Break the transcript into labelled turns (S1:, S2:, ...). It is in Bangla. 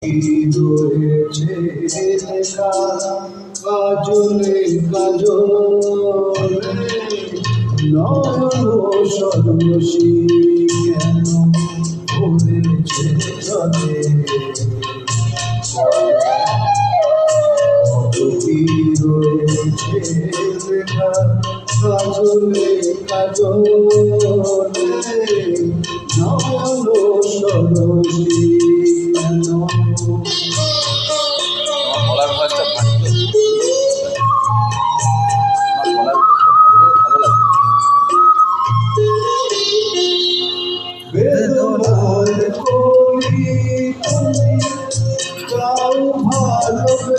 S1: রয়েছে লেখা কাজলে কাজলে নয়ন সরসী কেন পড়েছে জলে কতটি রয়েছে লেখা কাজলে কাজলে নয়ন সরসী কেন।
S2: বলার ভয়েসটা ভালো লাগে।
S1: বেদনার কলি তুমি গাও ভালোবেসে